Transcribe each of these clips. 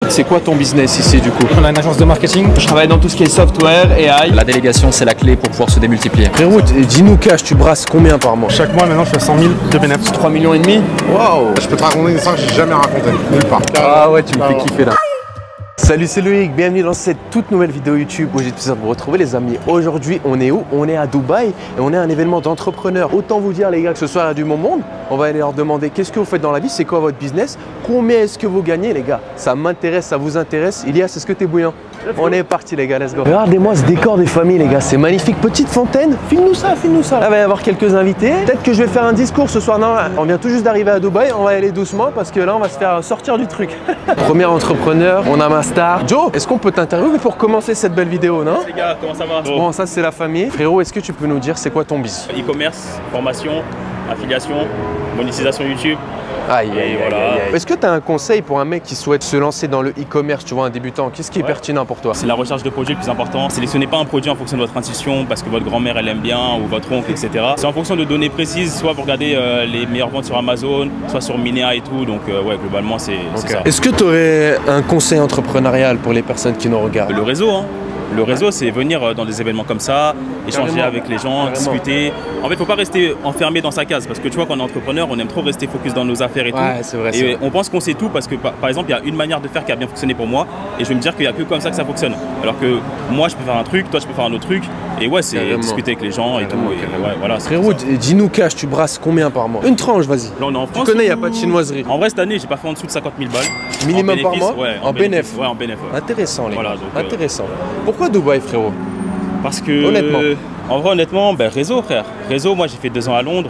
C'est quoi ton business ici du coup? On a une agence de marketing. Je travaille dans tout ce qui est software, AI. La délégation, c'est la clé pour pouvoir se démultiplier. Frérot, dis-nous cash, tu brasses combien par mois? Chaque mois maintenant je fais 100 000 de bénéfices. 3,5 millions. Waouh! Je peux te raconter une histoire que j'ai jamais racontée, nulle part. Ah ouais, tu me fais kiffer là. Salut, c'est Loïc, bienvenue dans cette toute nouvelle vidéo YouTube où j'ai le plaisir de vous retrouver les amis. Aujourd'hui, on est où? On est à Dubaï et on est à un événement d'entrepreneurs. Autant vous dire les gars que ce soir il y a du bon monde. On va aller leur demander qu'est-ce que vous faites dans la vie, c'est quoi votre business, combien est-ce que vous gagnez les gars. Ça m'intéresse, ça vous intéresse. Ilias, est-ce que t'es bouillant? On est parti les gars, let's go. Regardez-moi ce décor des familles les gars, c'est magnifique. Petite fontaine, filme-nous ça, filme-nous ça. Là, il va y avoir quelques invités. Peut-être que je vais faire un discours ce soir. Non, on vient tout juste d'arriver à Dubaï, on va y aller doucement parce que là on va se faire sortir du truc. Premier entrepreneur, on a ma star. Joe, est-ce qu'on peut t'interviewer pour commencer cette belle vidéo, non? Les gars, comment ça va? Bon, ça c'est la famille. Frérot, est-ce que tu peux nous dire c'est quoi ton biz? E-commerce, formation, affiliation, monétisation YouTube. Aïe, Et voilà. Est-ce que tu as un conseil pour un mec qui souhaite se lancer dans le e-commerce, tu vois, un débutant? Qu'est-ce qui est pertinent pour toi? C'est la recherche de produits le plus important. Sélectionnez pas un produit en fonction de votre institution parce que votre grand-mère elle aime bien ou votre oncle, etc. C'est en fonction de données précises. Soit vous regardez les meilleures ventes sur Amazon, soit sur Minea et tout. Donc ouais, globalement c'est ça. Est-ce que tu aurais un conseil entrepreneurial pour les personnes qui nous regardent? Le réseau, hein. Le réseau, c'est venir dans des événements comme ça, échanger Carrément. avec les gens, discuter. En fait, il ne faut pas rester enfermé dans sa case parce que tu vois, quand on est entrepreneur, on aime trop rester focus dans nos affaires et tout. C'est vrai, Et on pense qu'on sait tout parce que, par exemple, il y a une manière de faire qui a bien fonctionné pour moi et je vais me dire qu'il n'y a que comme ça que ça fonctionne. Alors que moi, je peux faire un truc, toi, je peux faire un autre truc. Et ouais, c'est discuter avec les gens et tout. Et ouais, voilà, Frérot, dis-nous cash, tu brasses combien par mois? Une tranche, vas-y. Là, on est en France. Tu connais, il n'y a pas de chinoiserie. En vrai, cette année, j'ai pas fait en dessous de 50 000 balles. Minimum En par bénéfice, mois? Ouais, En bénéf. Ouais, en bénéf. Ouais. Intéressant, les Voilà, gars. donc, Intéressant. Pourquoi Dubaï, frérot? Parce que, honnêtement. En vrai, honnêtement, réseau, frère. Réseau, moi j'ai fait 2 ans à Londres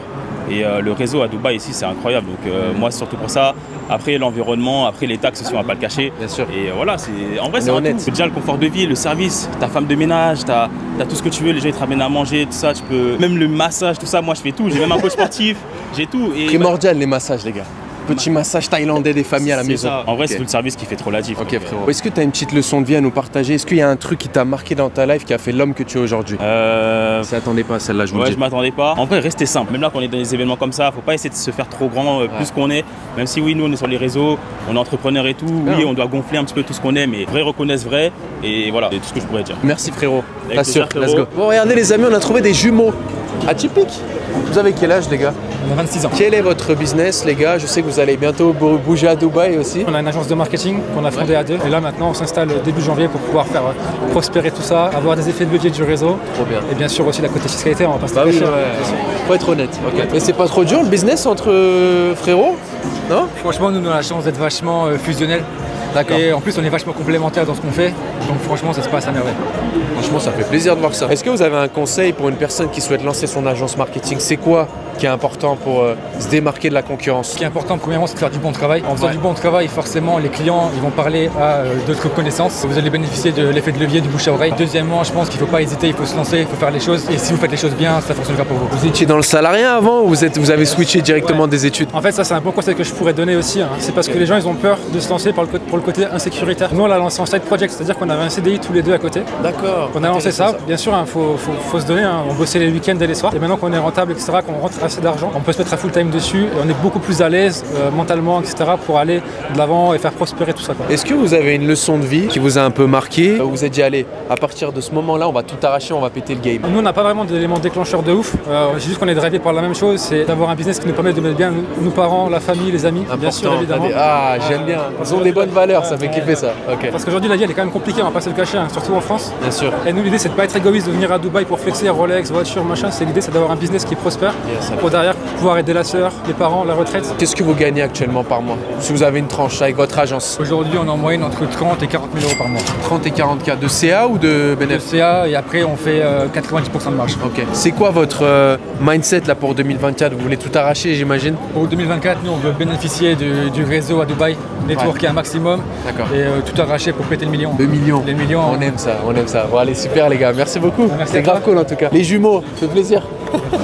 et le réseau à Dubaï ici c'est incroyable. Donc moi c'est surtout pour ça. Après l'environnement, après les taxes aussi on va pas le cacher. Bien sûr. Et voilà, en vrai c'est honnête. tout. Déjà le confort de vie, le service, ta femme de ménage, t'as tout ce que tu veux, les gens ils te ramènent à manger, tout ça, tu peux. Même le massage, tout ça, moi je fais tout. J'ai même un coach sportif, j'ai tout. Et Primordial les massages, les gars. Petit massage thaïlandais des familles à la maison. Ça. En vrai, c'est tout le service qui fait trop la diff. Ok, frérot. Est-ce que tu as une petite leçon de vie à nous partager? Est-ce qu'il y a un truc qui t'a marqué dans ta life qui a fait l'homme que tu es aujourd'hui? Ça attendait pas celle-là, je vous le dis. Je m'attendais pas. En vrai, restez simple. Même là, quand on est dans des événements comme ça, faut pas essayer de se faire trop grand plus qu'on est. Même si oui, nous on est sur les réseaux, on est entrepreneurs et tout. Oui, on doit gonfler un petit peu tout ce qu'on est, mais vrai reconnaissent vrai. Et voilà, c'est tout ce que je pourrais dire. Merci frérot. Avec T'assures. plaisir, Let's go. Bon, regardez les amis, on a trouvé des jumeaux atypiques. Vous avez quel âge les gars? On a 26 ans. Quel est votre business les gars? Je sais que vous allez bientôt bouger à Dubaï aussi. On a une agence de marketing qu'on a fondée à 2. Et là maintenant on s'installe début janvier pour pouvoir faire prospérer tout ça, avoir des effets de budget du réseau. Trop bien. Et bien sûr aussi la côté fiscalité, on va pas se Bah oui, cacher. faut être honnête. Et c'est pas trop dur le business entre frérots? Non? Franchement nous on a la chance d'être vachement fusionnels. D'accord. Et en plus on est vachement complémentaires dans ce qu'on fait. Donc franchement ça se passe à merveille. Franchement, ça fait plaisir de voir ça. Est-ce que vous avez un conseil pour une personne qui souhaite lancer son agence marketing? C'est quoi qui est important pour se démarquer de la concurrence? Ce qui est important premièrement c'est de faire du bon travail. En faisant du bon travail forcément les clients ils vont parler à d'autres connaissances. Vous allez bénéficier de l'effet de levier du bouche à oreille. Deuxièmement je pense qu'il ne faut pas hésiter, il faut se lancer, il faut faire les choses. Et si vous faites les choses bien ça fonctionnera pour vous. Vous étiez dans le salariat avant ou vous avez switché directement des études? En fait ça c'est un bon conseil que je pourrais donner aussi. C'est parce que les gens ils ont peur de se lancer pour le côté insécuritaire. Nous on l'a lancé en side project, c'est-à-dire qu'on avait un CDI tous les deux à côté. D'accord. On a lancé ça, bien sûr, faut se donner, on bossait les week-ends et les soirs. Et maintenant qu'on est rentable, etc., qu'on rentre assez d'argent, on peut se mettre à full time dessus et on est beaucoup plus à l'aise mentalement, etc., pour aller de l'avant et faire prospérer tout ça. Est-ce que vous avez une leçon de vie qui vous a un peu marqué? Vous vous êtes dit, allez, à partir de ce moment-là, on va tout arracher, on va péter le game? Nous, on n'a pas vraiment d'éléments déclencheurs de ouf. Juste qu'on est drivé par la même chose, c'est d'avoir un business qui nous permet de mettre bien nos parents, la famille, les amis, bien sûr, évidemment. Ah, j'aime bien. Ils ont des bonnes valeurs, ça fait kiffer ça. Ok. Parce qu'aujourd'hui, la vie, elle est quand même compliquée, on va pas se le cacher, surtout en France. Bien sûr. Et nous, l'idée, c'est de pas être égoïste, de venir à Dubaï pour flexer Rolex, voiture, machin. L'idée, c'est d'avoir un business qui prospère pour derrière pouvoir aider la sœur, les parents, la retraite. Qu'est-ce que vous gagnez actuellement par mois? Si vous avez une tranche avec votre agence? Aujourd'hui, on est en moyenne entre 30 et 40 000 euros par mois. 30 et 40K de CA ou de bénéfice? De CA et après, on fait 90% de marge. Ok. C'est quoi votre mindset là pour 2024? Vous voulez tout arracher, j'imagine? Pour 2024, nous, on veut bénéficier du réseau à Dubaï, networker un maximum. D'accord. Et tout arracher pour péter le million. 2 millions. Les millions. On aime ça, on aime ça. Bon, allez, super les gars, merci beaucoup. Merci C'est à toi. grave cool en tout cas. Les jumeaux, ça fait plaisir.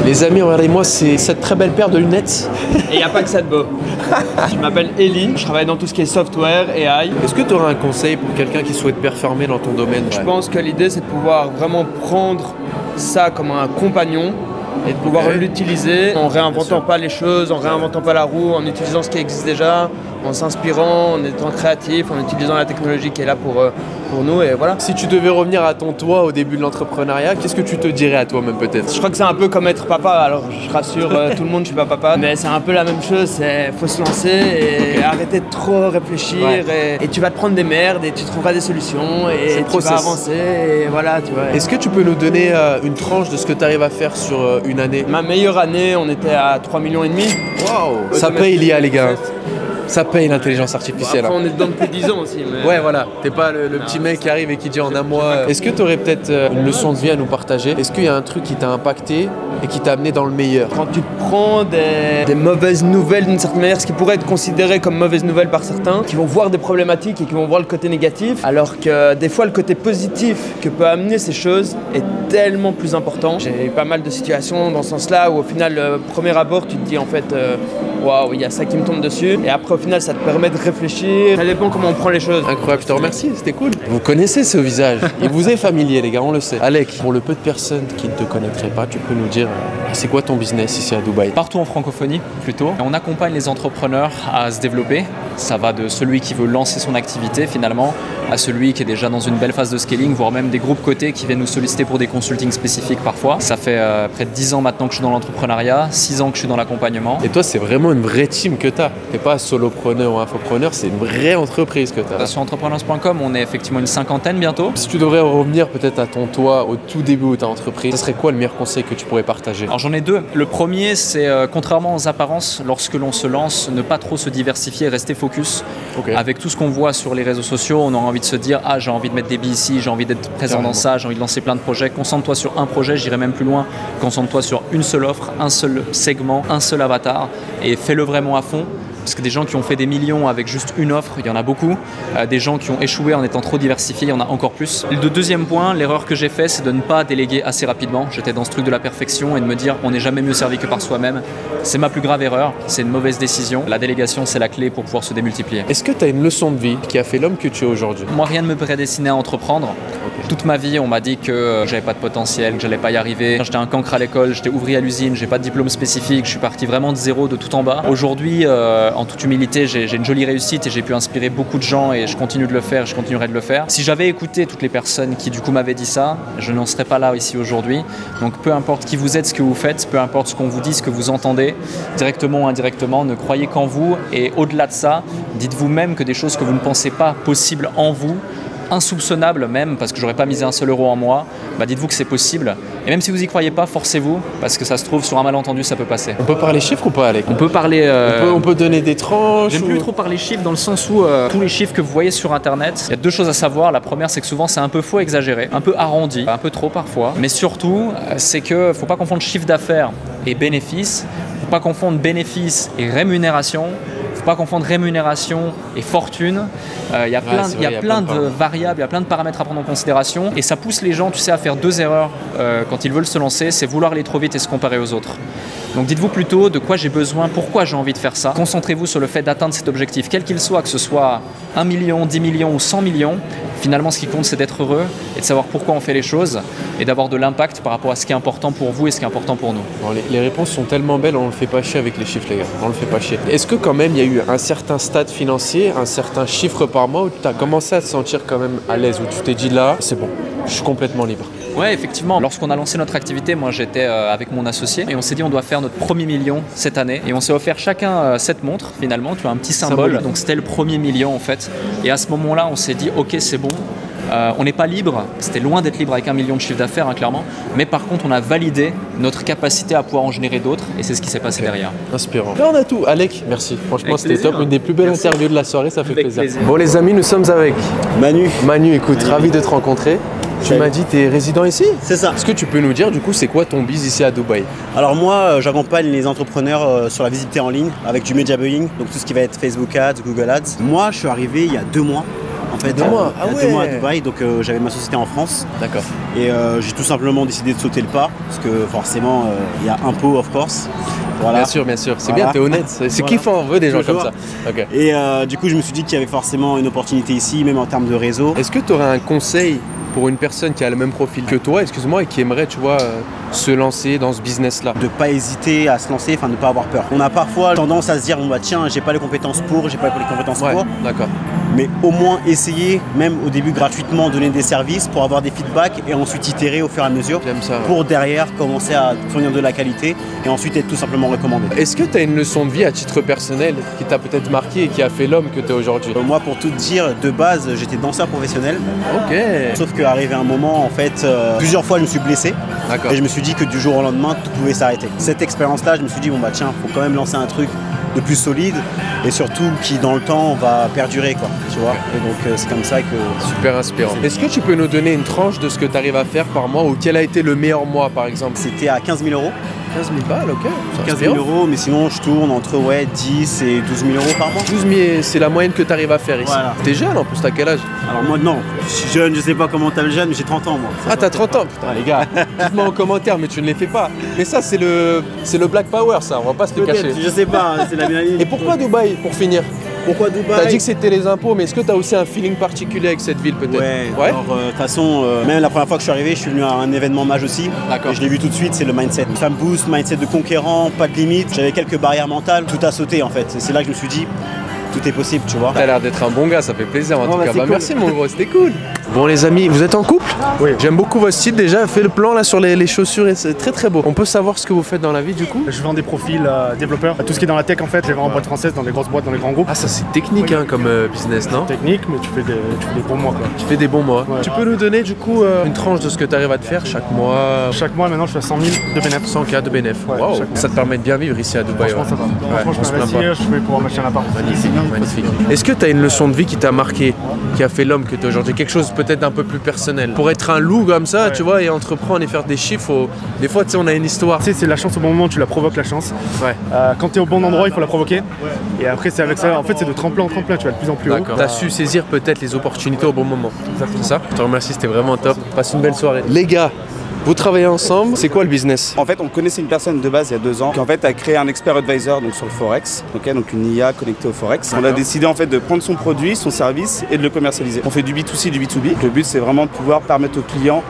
Les amis, regardez-moi, c'est cette très belle paire de lunettes. Et il n'y a pas que ça de beau. Je m'appelle Eli, je travaille dans tout ce qui est software, AI. Est-ce que tu aurais un conseil pour quelqu'un qui souhaite performer dans ton domaine? Je pense que l'idée c'est de pouvoir vraiment prendre ça comme un compagnon et de pouvoir l'utiliser en réinventant pas les choses, en réinventant pas la roue, en utilisant ce qui existe déjà, en s'inspirant, en étant créatif, en utilisant la technologie qui est là pour nous et voilà. Si tu devais revenir à ton toi au début de l'entrepreneuriat, qu'est-ce que tu te dirais à toi-même peut-être? Je crois que c'est un peu comme être papa, alors je rassure tout le monde, je suis pas papa, mais c'est un peu la même chose, c'est faut se lancer et arrêter de trop réfléchir et tu vas te prendre des merdes et tu trouveras des solutions et tu vas avancer et voilà, tu vois. Est-ce que tu peux nous donner une tranche de ce que tu arrives à faire sur une année? Ma meilleure année, on était à 3,5 millions. Waouh! Ça paye l'IA les gars. Ça paye l'intelligence artificielle. Après, on est dedans depuis 10 ans aussi. Mais... Ouais, voilà. T'es pas le petit mec qui arrive et qui dit en un mois. Est-ce que tu aurais peut-être une leçon de vie à nous partager? Est-ce qu'il y a un truc qui t'a impacté et qui t'a amené dans le meilleur? Quand tu te prends des mauvaises nouvelles d'une certaine manière, ce qui pourrait être considéré comme mauvaises nouvelles par certains, qui vont voir des problématiques et qui vont voir le côté négatif, alors que des fois le côté positif que peut amener ces choses est tellement plus important. J'ai eu pas mal de situations dans ce sens-là où au final, premier abord, tu te dis en fait, waouh, il y a ça qui me tombe dessus. Et après, au final, ça te permet de réfléchir. Ça dépend comment on prend les choses. Incroyable, je te remercie, c'était cool. Vous connaissez ce visage. Il vous est familier, les gars, on le sait. Alec, pour le peu de personnes qui ne te connaîtraient pas, tu peux nous dire, c'est quoi ton business ici à Dubaï? Partout en francophonie, plutôt. On accompagne les entrepreneurs à se développer. Ça va de celui qui veut lancer son activité, finalement, à celui qui est déjà dans une belle phase de scaling, voire même des groupes cotés qui viennent nous solliciter pour des consultings spécifiques parfois. Ça fait près de 10 ans maintenant que je suis dans l'entrepreneuriat, 6 ans que je suis dans l'accompagnement. Et toi, c'est vraiment une vraie team que tu as. Tu n'es pas solopreneur ou infopreneur, c'est une vraie entreprise que tu as. Sur entrepreneurs.com, on est effectivement une cinquantaine bientôt. Si tu devrais revenir peut-être à ton toi au tout début où tu as entrepris, ce serait quoi le meilleur conseil que tu pourrais partager? Alors j'en ai deux. Le premier, c'est contrairement aux apparences, lorsque l'on se lance, ne pas trop se diversifier, rester focus. Avec tout ce qu'on voit sur les réseaux sociaux, on aura envie de se dire « Ah, j'ai envie de mettre des billes ici, j'ai envie d'être présent dans ça, j'ai envie de lancer plein de projets. » Concentre-toi sur un projet, j'irai même plus loin. Concentre-toi sur une seule offre, un seul segment, un seul avatar et fais-le vraiment à fond. Parce que des gens qui ont fait des millions avec juste une offre, il y en a beaucoup. Des gens qui ont échoué en étant trop diversifiés, il y en a encore plus. Le deuxième point, l'erreur que j'ai fait, c'est de ne pas déléguer assez rapidement. J'étais dans ce truc de la perfection et de me dire on n'est jamais mieux servi que par soi-même. C'est ma plus grave erreur, c'est une mauvaise décision. La délégation, c'est la clé pour pouvoir se démultiplier. Est-ce que tu as une leçon de vie qui a fait l'homme que tu es aujourd'hui? Moi, rien ne me prédestinait à entreprendre. Toute ma vie, on m'a dit que j'avais pas de potentiel, que j'allais pas y arriver. J'étais un cancre à l'école, j'étais ouvrier à l'usine, j'ai pas de diplôme spécifique, je suis parti vraiment de zéro, de tout en bas. Aujourd'hui, en toute humilité, j'ai une jolie réussite et j'ai pu inspirer beaucoup de gens et je continue de le faire, je continuerai de le faire. Si j'avais écouté toutes les personnes qui du coup m'avaient dit ça, je n'en serais pas là ici aujourd'hui. Donc peu importe qui vous êtes, ce que vous faites, peu importe ce qu'on vous dit, ce que vous entendez, directement ou indirectement, ne croyez qu'en vous et au-delà de ça, dites-vous même que des choses que vous ne pensez pas possibles en vous, insoupçonnable même, parce que j'aurais pas misé un seul euro en moi, bah dites-vous que c'est possible. Et même si vous y croyez pas, forcez-vous, parce que ça se trouve, sur un malentendu, ça peut passer. On peut parler chiffres ou pas, Alec? On peut parler... On peut donner des tranches. J'aime plus trop parler chiffres dans le sens où tous les chiffres que vous voyez sur Internet, il y a deux choses à savoir. La première, c'est que souvent, c'est un peu faux exagéré, un peu arrondi, un peu trop parfois. Mais surtout, c'est que faut pas confondre chiffre d'affaires et bénéfice, faut pas confondre bénéfice et rémunération. Faut pas confondre rémunération et fortune. Il y a plein de variables, il y a plein de paramètres à prendre en considération et ça pousse les gens, tu sais, à faire deux erreurs quand ils veulent se lancer, c'est vouloir aller trop vite et se comparer aux autres. Donc dites-vous plutôt de quoi j'ai besoin, pourquoi j'ai envie de faire ça. Concentrez-vous sur le fait d'atteindre cet objectif, quel qu'il soit, que ce soit 1 million, 10 millions ou 100 millions. Finalement, ce qui compte, c'est d'être heureux et de savoir pourquoi on fait les choses et d'avoir de l'impact par rapport à ce qui est important pour vous et ce qui est important pour nous. Bon, les réponses sont tellement belles, on le fait pas chier avec les chiffres, les gars. On le fait pas chier. Est-ce que quand même, il y a eu un certain stade financier, un certain chiffre par mois où tu as commencé à te sentir quand même à l'aise, où tu t'es dit là, c'est bon, je suis complètement libre? Ouais, effectivement. Lorsqu'on a lancé notre activité, moi j'étais avec mon associé et on s'est dit on doit faire notre premier million cette année. Et on s'est offert chacun cette montre finalement, tu vois, un petit symbole. Donc c'était le premier million en fait. Et à ce moment-là, on s'est dit ok, c'est bon. On n'est pas libre, c'était loin d'être libre avec 1 million de chiffre d'affaires, hein, clairement. Mais par contre, on a validé notre capacité à pouvoir en générer d'autres et c'est ce qui s'est passé derrière. Inspirant. Là, on a tout. Alec, merci. Franchement, c'était top. Une des plus belles interviews de la soirée, ça fait plaisir. Bon, les amis, nous sommes avec Manu. Manu, écoute, ravi de te rencontrer. Tu m'as dit tu es résident ici? C'est ça. Est-ce que tu peux nous dire du coup c'est quoi ton biz ici à Dubaï? Alors moi j'accompagne les entrepreneurs sur la visibilité en ligne avec du media buying, donc tout ce qui va être Facebook Ads, Google Ads. Moi je suis arrivé il y a 2 mois. En fait, 2 mois. Il y a 2 mois à Dubaï, donc j'avais ma société en France. D'accord. Et j'ai tout simplement décidé de sauter le pas, parce que forcément il y a impôt of course. Voilà. Bien sûr, c'est bien, t'es honnête, c'est kiffant, on veut des gens comme ça. Okay. Et du coup je me suis dit qu'il y avait forcément une opportunité ici, même en termes de réseau. Est-ce que tu aurais un conseil pour une personne qui a le même profil que toi, excuse-moi, et qui aimerait, tu vois, se lancer dans ce business-là? De pas hésiter à se lancer, enfin de ne pas avoir peur. On a parfois tendance à se dire, bon bah tiens, j'ai pas les compétences pour, j'ai pas les compétences pour. D'accord. Mais au moins essayer, même au début gratuitement, donner des services pour avoir des feedbacks et ensuite itérer au fur et à mesure pour derrière commencer à fournir de la qualité et ensuite être tout simplement recommandé. Est-ce que tu as une leçon de vie à titre personnel qui t'a peut-être marqué et qui a fait l'homme que tu es aujourd'hui? Moi, pour tout te dire, de base, j'étais danseur professionnel. Ok. Sauf qu'arrivé un moment, en fait, plusieurs fois, je me suis blessé. Et je me suis dit que du jour au lendemain, tout pouvait s'arrêter. Cette expérience-là, je me suis dit, bon bah tiens, faut quand même lancer un truc de plus solide et surtout qui dans le temps va perdurer, quoi, tu vois. Et donc c'est comme ça que... Super inspirant. Est-ce que tu peux nous donner une tranche de ce que tu arrives à faire par mois ou quel a été le meilleur mois par exemple? C'était à 15 000 €. 15 000 balles, ok. 15 000 €, mais sinon je tourne entre 10 et 12 000 € par mois. 12 000, c'est la moyenne que tu arrives à faire ici. Voilà. T'es jeune en plus, t'as quel âge? Alors moi non, je suis jeune, je sais pas comment t'as le jeune, mais j'ai 30 ans moi. Ah t'as 30 ans? Putain les gars, dites-moi en commentaire, mais tu ne les fais pas. Mais ça c'est le Black Power ça, on va pas se le cacher. Je sais pas, c'est la meilleure. Et pourquoi Dubaï pour finir? Pourquoi Dubaï? T'as dit que c'était les impôts, mais est-ce que t'as aussi un feeling particulier avec cette ville peut-être? Ouais, alors de toute façon, même la première fois que je suis arrivé, je suis venu à un événement Mage aussi. D'accord. Et je l'ai vu tout de suite, c'est le mindset. Ça me booste, mindset de conquérant, pas de limite. J'avais quelques barrières mentales, tout a sauté en fait. Et c'est là que je me suis dit, tout est possible, tu vois. T'as l'air d'être un bon gars, ça fait plaisir en tout cas. Cool. Merci mon gros, c'était cool. Bon les amis, vous êtes en couple? Oui. J'aime beaucoup votre style déjà, fait le plan là sur les chaussures et c'est très très beau. On peut savoir ce que vous faites dans la vie du coup? Je vends des profils développeurs, tout ce qui est dans la tech en fait, je les vends en boîte française, dans des grosses boîtes, dans les grands groupes. Ah ça c'est technique hein, comme business non? Technique, mais tu fais des bons mois quoi. Tu fais des bons mois. Ouais. Tu peux nous donner du coup une tranche de ce que tu arrives à te faire chaque mois? Chaque mois maintenant je suis à 100 000 de bénéfices. 100K de bénéfices. Ouais, wow. Ça te permet de bien vivre ici à Dubaï. Franchement ça va. Ouais, Franchement je peux investir, je vais pouvoir m'acheter un appart. Magnifique. Est-ce que tu as une leçon de vie qui t'a marqué, qui a fait l'homme que tu es aujourd'hui? Quelque chose peut-être un peu plus personnel. Pour être un loup comme ça, tu vois, et entreprendre et faire des chiffres, des fois tu sais on a une histoire. Tu sais c'est la chance au bon moment, tu la provoques la chance. Ouais. Quand tu es au bon endroit il faut la provoquer. Et après c'est avec ça, en fait c'est de tremplin en tremplin, tu vas de plus en plus haut. D'accord. Tu as su saisir peut-être les opportunités au bon moment. C'est ça? Je te remercie, c'était vraiment top. Passe une belle soirée. Les gars, vous travaillez ensemble, c'est quoi le business? En fait, on connaissait une personne de base il y a 2 ans qui en fait a créé un expert advisor donc sur le Forex, donc une IA connectée au Forex. On a décidé en fait de prendre son produit, son service et de le commercialiser. On fait du B2C, du B2B. Le but c'est vraiment de pouvoir permettre aux clients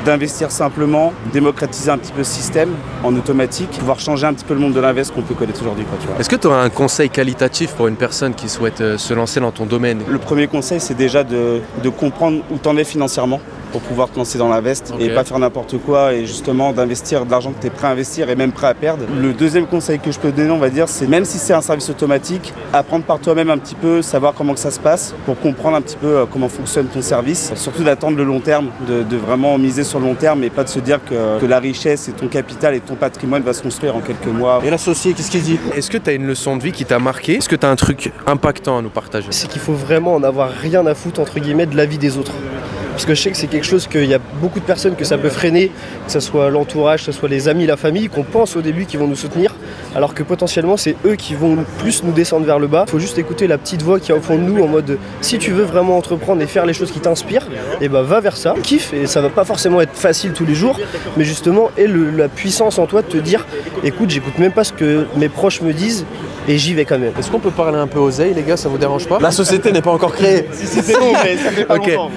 d'investir simplement, démocratiser un petit peu ce système en automatique, pouvoir changer un petit peu le monde de l'invest qu'on peut connaître aujourd'hui. Est-ce que tu aurais un conseil qualitatif pour une personne qui souhaite se lancer dans ton domaine? Le premier conseil c'est déjà de comprendre où tu en es financièrement pour pouvoir te lancer dans l'invest et pas faire n'importe quoi et justement d'investir de l'argent que tu es prêt à investir et même prêt à perdre. Le deuxième conseil que je peux te donner, on va dire, c'est même si c'est un service automatique, apprendre par toi-même un petit peu, savoir comment que ça se passe pour comprendre un petit peu comment fonctionne ton service. Surtout d'attendre le long terme, de vraiment miser sur le long terme et pas de se dire que la richesse et ton capital et ton patrimoine va se construire en quelques mois. Et l'associé, qu'est-ce qu'il dit? Est-ce que tu as une leçon de vie qui t'a marqué? Est-ce que tu as un truc impactant à nous partager? C'est qu'il faut vraiment en avoir rien à foutre entre guillemets de la vie des autres. Parce que je sais que c'est quelque chose qu'il y a beaucoup de personnes que ça peut freiner, que ce soit l'entourage, que ce soit les amis, la famille, qu'on pense au début qui vont nous soutenir, alors que potentiellement c'est eux qui vont plus nous descendre vers le bas. Il faut juste écouter la petite voix qui est au fond de nous en mode si tu veux vraiment entreprendre et faire les choses qui t'inspirent, et bah va vers ça, kiffe, et ça va pas forcément être facile tous les jours, mais justement aie la puissance en toi de te dire écoute, j'écoute même pas ce que mes proches me disent et j'y vais quand même. Est-ce qu'on peut parler un peu oseille les gars, ça vous dérange pas? La société n'est pas encore créée. Si c'est bon, mais ça fait pas longtemps.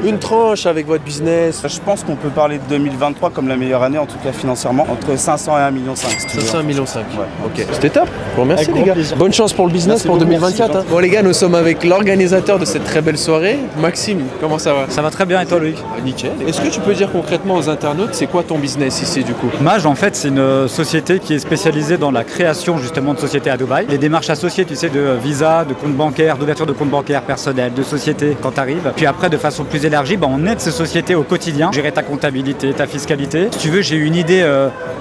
Une tranche avec votre business. Je pense qu'on peut parler de 2023 comme la meilleure année, en tout cas financièrement, entre 500 et 1,5 million. 500 1,5 million. Ouais. Ok. C'était top. Je vous remercie les gars. Plaisir. Bonne chance pour le business pour 2024. Hein. Bon les gars, nous sommes avec l'organisateur de cette très belle soirée, Maxime. Comment ça va? Ça va très bien et toi Loïc? Nickel. Est-ce que tu peux dire concrètement aux internautes, c'est quoi ton business ici du coup? Mage en fait c'est une société qui est spécialisée dans la création justement de sociétés à Dubaï. Les démarches associées, tu sais, de visa, de compte bancaire, d'ouverture de compte bancaire personnel, de société quand tu arrives. Puis après de façon plus élargie, on aide ces sociétés au quotidien, gérer ta comptabilité, ta fiscalité. Si tu veux, j'ai eu une idée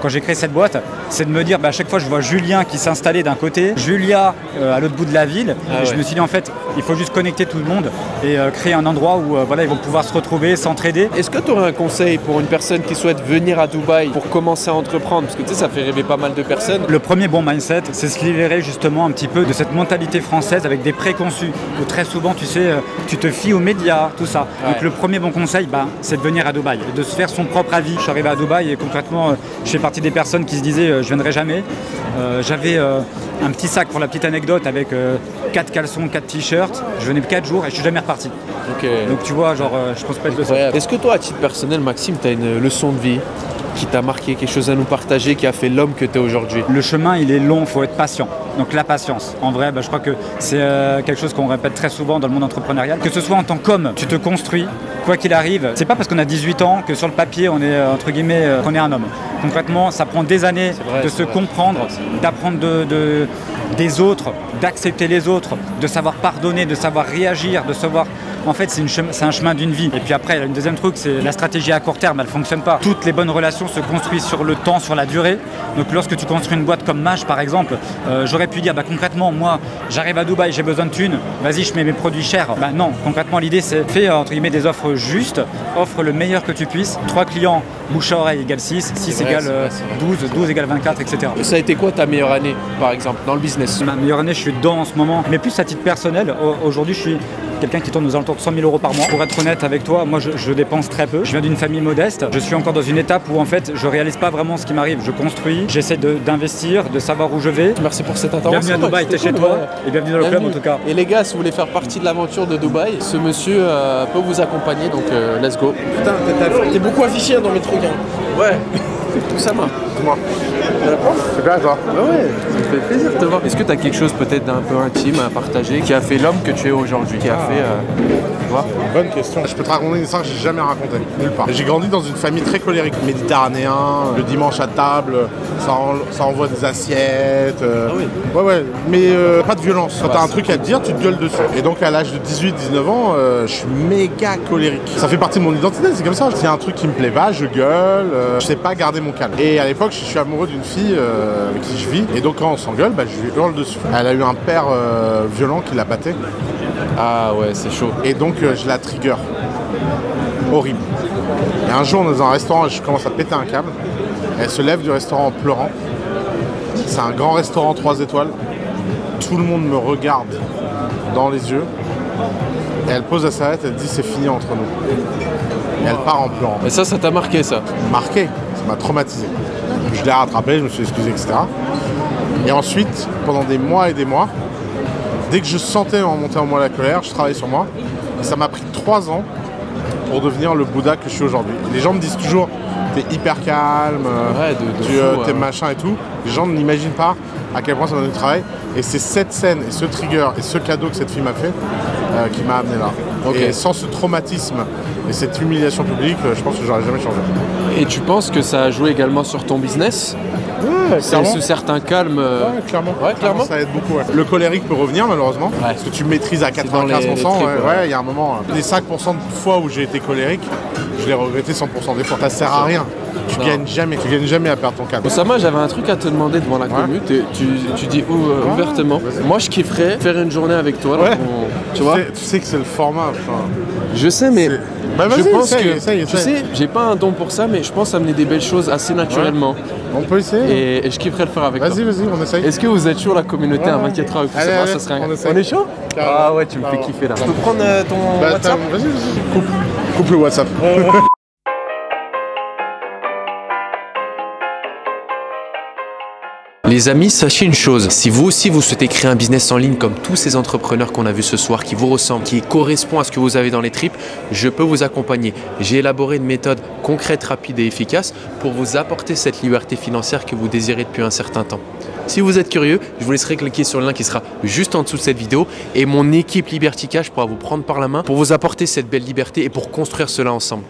quand j'ai créé cette boîte, c'est de me dire à chaque fois je vois Julien qui s'installait d'un côté, Julia à l'autre bout de la ville. Et je me suis dit en fait il faut juste connecter tout le monde et créer un endroit où voilà, ils vont pouvoir se retrouver, s'entraider. Est-ce que tu aurais un conseil pour une personne qui souhaite venir à Dubaï pour commencer à entreprendre? Parce que tu sais, ça fait rêver pas mal de personnes. Le premier bon mindset, c'est se se libérer justement un petit peu de cette mentalité française avec des préconçus. Où très souvent, tu sais, tu te fies aux médias, tout ça. Ouais. Donc le premier bon conseil, c'est de venir à Dubaï, de se faire son propre avis. Je suis arrivé à Dubaï et concrètement, je fais partie des personnes qui se disaient je viendrai jamais. J'avais un petit sac pour la petite anecdote avec 4 caleçons, 4 t-shirts. Je venais 4 jours et je suis jamais reparti. Okay. Donc tu vois, genre, je pense pas être le seul. Est-ce que toi, à titre personnel, Maxime, tu as une leçon de vie qui t'a marqué, quelque chose à nous partager, qui a fait l'homme que tu es aujourd'hui? Le chemin, il est long, il faut être patient. Donc la patience. En vrai, je crois que c'est quelque chose qu'on répète très souvent dans le monde entrepreneurial. Que ce soit en tant qu'homme, tu te construis, quoi qu'il arrive. C'est pas parce qu'on a 18 ans que sur le papier, on est, entre guillemets, qu'on est un homme. Concrètement, ça prend des années de se comprendre, d'apprendre des autres, d'accepter les autres, de savoir pardonner, de savoir réagir, de savoir... En fait, c'est un chemin d'une vie. Et puis après, le deuxième truc, c'est la stratégie à court terme, elle ne fonctionne pas. Toutes les bonnes relations se construisent sur le temps, sur la durée. Donc lorsque tu construis une boîte comme Maj, par exemple, j'aurais pu dire, concrètement, moi, j'arrive à Dubaï, j'ai besoin de thunes, vas-y, je mets mes produits chers. Non, concrètement, l'idée, c'est fais, entre guillemets, des offres justes, offre le meilleur que tu puisses. 3 clients, bouche à oreille égale 6, 6 égale 12, 12 égale 24, etc. Ça a été quoi ta meilleure année, par exemple, dans le business? Ma meilleure année, je suis dedans en ce moment, mais plus à titre personnel. Aujourd'hui, je suis quelqu'un qui tourne aux alentours de 100 000 € par mois. Pour être honnête avec toi, moi je dépense très peu. Je viens d'une famille modeste. Je suis encore dans une étape où en fait je réalise pas vraiment ce qui m'arrive. Je construis, j'essaie d'investir, de savoir où je vais. Merci pour cette intervention. Bienvenue à Dubaï, t'es chez toi et bienvenue dans le club en tout cas. Et les gars, si vous voulez faire partie de l'aventure de Dubaï, ce monsieur peut vous accompagner, donc let's go. Putain, t'es beaucoup affiché dans mes trucs. Hein. Ouais. Tout ça, moi. C'est bien toi. Bah ouais, ça me fait plaisir de te voir. Est-ce que tu as quelque chose peut-être d'un peu intime à partager qui a fait l'homme que tu es aujourd'hui, qui a fait, tu vois? Bonne question. Je peux te raconter une histoire que j'ai jamais racontée, nulle part. J'ai grandi dans une famille très colérique, méditerranéen. Le dimanche à table, ça envoie des assiettes. Ah oui. Ouais, mais pas de violence. Quand t'as un truc à te dire, tu te gueules dessus. Et donc à l'âge de 18-19 ans, je suis méga colérique. Ça fait partie de mon identité, c'est comme ça. S'il y a un truc qui me plaît pas, je gueule. Je sais pas garder mon calme. Et à l'époque, je suis amoureux d'une fille avec qui je vis. Et donc quand on s'engueule, je lui hurle dessus. Elle a eu un père violent qui la battait. Ah ouais, c'est chaud. Et donc je la trigger. Horrible. Et un jour, on est dans un restaurant, je commence à péter un câble. Elle se lève du restaurant en pleurant. C'est un grand restaurant 3 étoiles. Tout le monde me regarde dans les yeux. Et elle pose la serviette, elle dit c'est fini entre nous. Et elle part en pleurant. Et ça t'a marqué ça? Marqué, ça m'a traumatisé. Je l'ai rattrapé, je me suis excusé, etc. Et ensuite, pendant des mois et des mois, dès que je sentais en monter en moi la colère, je travaillais sur moi. Et ça m'a pris 3 ans pour devenir le Bouddha que je suis aujourd'hui. Les gens me disent toujours, t'es hyper calme, t'es machin et tout. Les gens n'imaginent pas à quel point ça m'a donné du travail. Et c'est cette scène et ce trigger et ce cadeau que cette fille m'a fait qui m'a amené là. Okay. Et sans ce traumatisme et cette humiliation publique, je pense que j'aurais jamais changé. Et tu penses que ça a joué également sur ton business? Ouais, c'est ce certain calme. Ouais, clairement. Ouais, clairement. Ça aide beaucoup. Ouais. Le colérique peut revenir malheureusement, parce que tu maîtrises à 95%. Il y a un moment. Les 5% de fois où j'ai été colérique, je l'ai regretté 100% des fois. Ça sert à rien. Tu gagnes jamais à perdre ton calme. Osama, j'avais un truc à te demander devant la commune. Tu dis ouvertement. Moi, je kifferais faire une journée avec toi. Là, tu vois? Tu sais que c'est le format. Je sais, mais je pense que essaye. Tu sais, j'ai pas un don pour ça, mais je pense amener des belles choses assez naturellement. On peut essayer. Et je kifferais le faire avec toi. Vas-y, on essaye. Est-ce que vous êtes chaud la communauté à 24 heures avec tout ça? Ça serait on est chaud? Ah ouais, tu me fais kiffer là. Je peux prendre ton WhatsApp? Vas-y. Coupe le WhatsApp. Les amis, sachez une chose, si vous aussi vous souhaitez créer un business en ligne comme tous ces entrepreneurs qu'on a vus ce soir, qui vous ressemblent, qui correspond à ce que vous avez dans les tripes, je peux vous accompagner. J'ai élaboré une méthode concrète, rapide et efficace pour vous apporter cette liberté financière que vous désirez depuis un certain temps. Si vous êtes curieux, je vous laisserai cliquer sur le lien qui sera juste en dessous de cette vidéo et mon équipe Liberty Cash pourra vous prendre par la main pour vous apporter cette belle liberté et pour construire cela ensemble.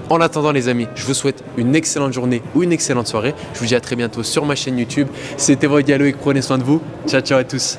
En attendant les amis, je vous souhaite une excellente journée ou une excellente soirée. Je vous dis à très bientôt sur ma chaîne YouTube. C'était Vogue Loïc, prenez soin de vous. Ciao à tous.